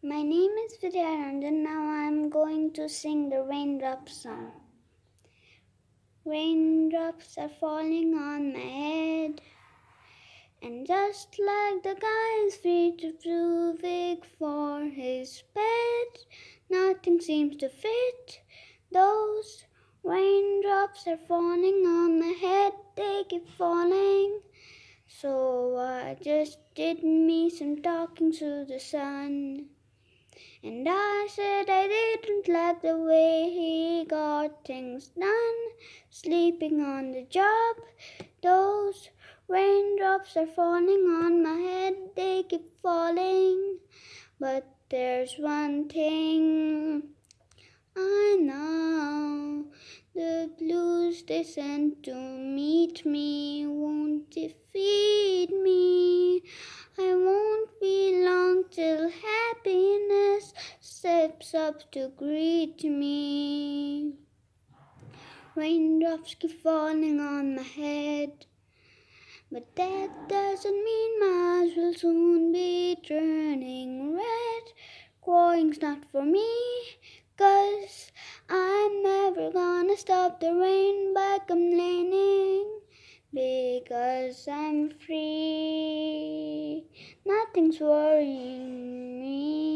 My name is Vidyaranjan. Now I'm going to sing the Raindrops song. Raindrops are falling on my head, and just like the guy is free to too big for his bed, nothing seems to fit. Those raindrops are falling on my head, they keep falling. So I just did me some talking to the sun. And I said I didn't like the way he got things done, sleeping on the job. Those raindrops are falling on my head, they keep falling. But there's one thing I know, the blues they sent to meet me won't defeat me. I won't be long till happiness steps up to greet me. Raindrops keep falling on my head, but that doesn't mean my eyes will soon be turning red. Crying's not for me, 'cause I'm never gonna stop the rain by complaining. Because I'm free, nothing's worrying me.